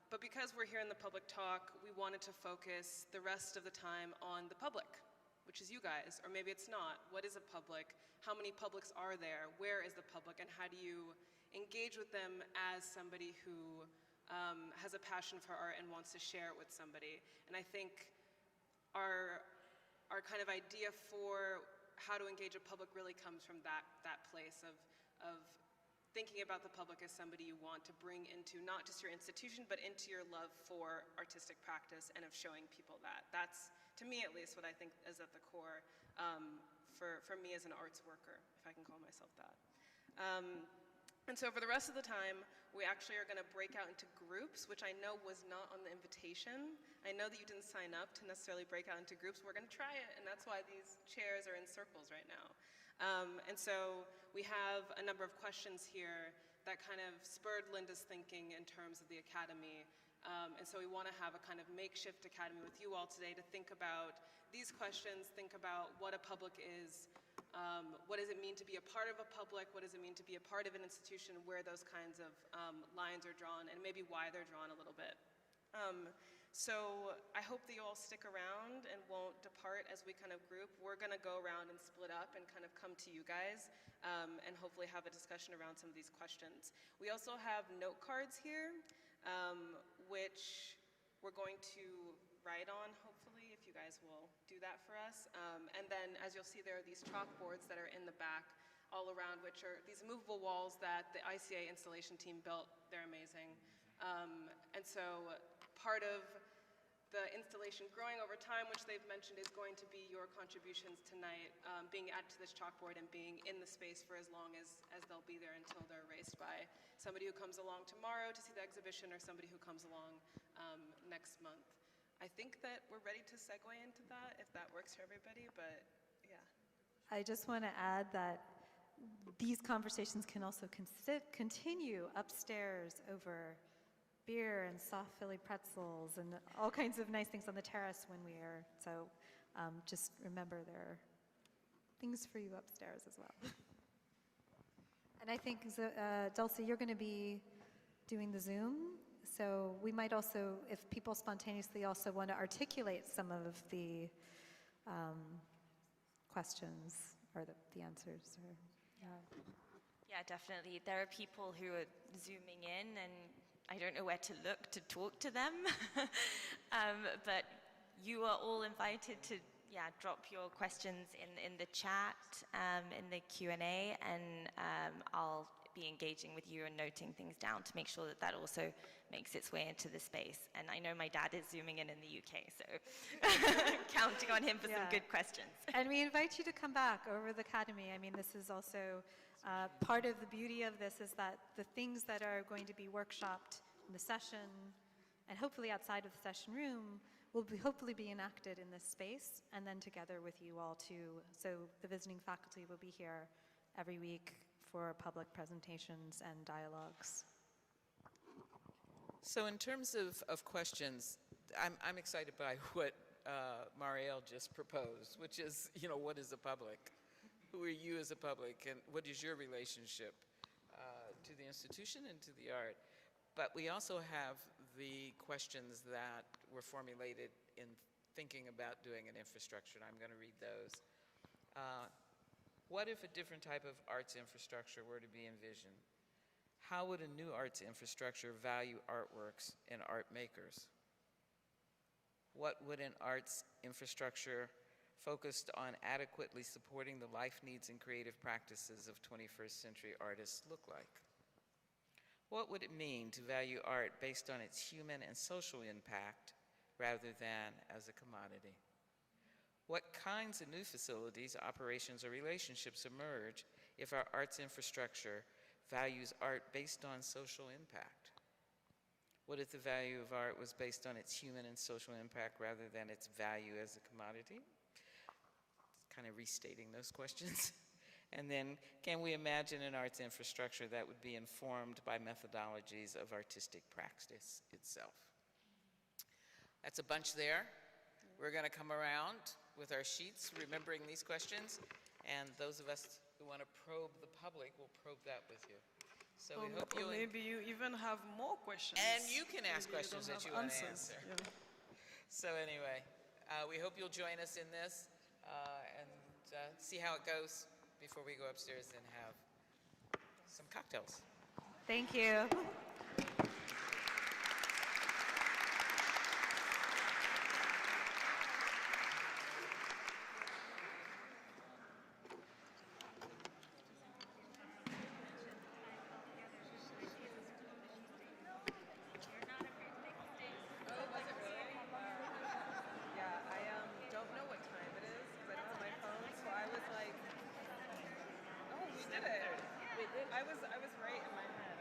But because we're here in the public talk, we wanted to focus the rest of the time on the public, which is you guys, or maybe it's not. What is a public? How many publics are there? Where is the public? And how do you engage with them as somebody who has a passion for art and wants to share it with somebody? And I think our kind of idea for how to engage a public really comes from that place of thinking about the public as somebody you want to bring into not just your institution, but into your love for artistic practice and of showing people that. That's, to me at least, what I think is at the core for me as an arts worker, if I can call myself that. And so for the rest of the time, we actually are going to break out into groups, which I know was not on the invitation. I know that you didn't sign up to necessarily break out into groups. We're going to try it, and that's why these chairs are in circles right now. And so we have a number of questions here that kind of spurred Linda's thinking in terms of the Academy. And so we want to have a kind of makeshift Academy with you all today to think about these questions, think about what a public is, what does it mean to be a part of a public, what does it mean to be a part of an institution, where those kinds of lines are drawn, and maybe why they're drawn a little bit. So I hope that you all stick around and won't depart as we kind of group. We're going to go around and split up and kind of come to you guys and hopefully have a discussion around some of these questions. We also have note cards here, which we're going to write on, hopefully, if you guys will do that for us. And then, as you'll see, there are these chalkboards that are in the back all around, which are these movable walls that the ICA installation team built. They're amazing. And so part of the installation growing over time, which they've mentioned is going to be your contributions tonight, being added to this chalkboard and being in the space for as long as they'll be there until they're erased by somebody who comes along tomorrow to see the exhibition or somebody who comes along next month. I think that we're ready to segue into that, if that works for everybody, but yeah. I just want to add that these conversations can also continue upstairs over beer and soft Philly pretzels and all kinds of nice things on the terrace when we are. So just remember there are things for you upstairs as well. And I think, Dulcie, you're going to be doing the Zoom. So we might also, if people spontaneously also want to articulate some of the questions or the answers. Or, Yeah, definitely. There are people who are Zooming in and I don't know where to look to talk to them. But you are all invited to drop your questions in the chat, in the Q&A, and I'll be engaging with you and noting things down to make sure that that also makes its way into the space. And I know my dad is Zooming in the UK, so counting on him for some good questions. And we invite you to come back over the Academy. I mean, this is also part of the beauty of this is that the things that are going to be workshopped in the session and hopefully outside of the session room will hopefully be enacted in this space and then together with you all too. So the visiting faculty will be here every week for public presentations and dialogues. So in terms of questions, I'm excited by what Marielle just proposed, which is, what is the public? Who are you as a public, and what is your relationship to the institution and to the art? But we also have the questions that were formulated in thinking about doing an infrastructure, and I'm going to read those. What if a different type of arts infrastructure were to be envisioned? How would a new arts infrastructure value artworks and art makers? What would an arts infrastructure focused on adequately supporting the life needs and creative practices of 21st century artists look like? What would it mean to value art based on its human and social impact rather than as a commodity? What kinds of new facilities, operations, or relationships emerge if our arts infrastructure values art based on social impact? What if the value of art was based on its human and social impact rather than its value as a commodity? Kind of restating those questions. And then, can we imagine an arts infrastructure that would be informed by methodologies of artistic practice itself? That's a bunch there. We're going to come around with our sheets, remembering these questions, and those of us who want to probe the public will probe that with you. So we hope you'll... Maybe you even have more questions. And you can ask Maybe questions you that you don't want have to answers. answer. Yeah. So anyway, we hope you'll join us in this and see how it goes before we go upstairs and have some cocktails. Thank you. I was right in my head.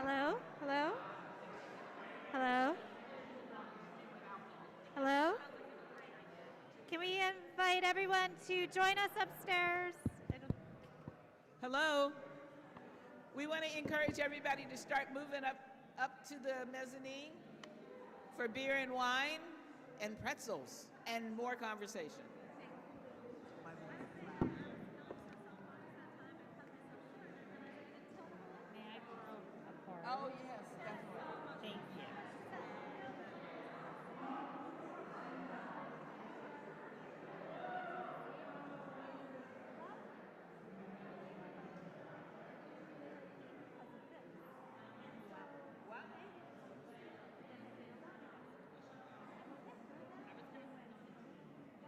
Hello? Hello? Hello? Hello? Can we invite everyone to join us upstairs? Hello. We want to encourage everybody to start moving up to the mezzanine for beer and wine and pretzels and more conversation. Oh, yes.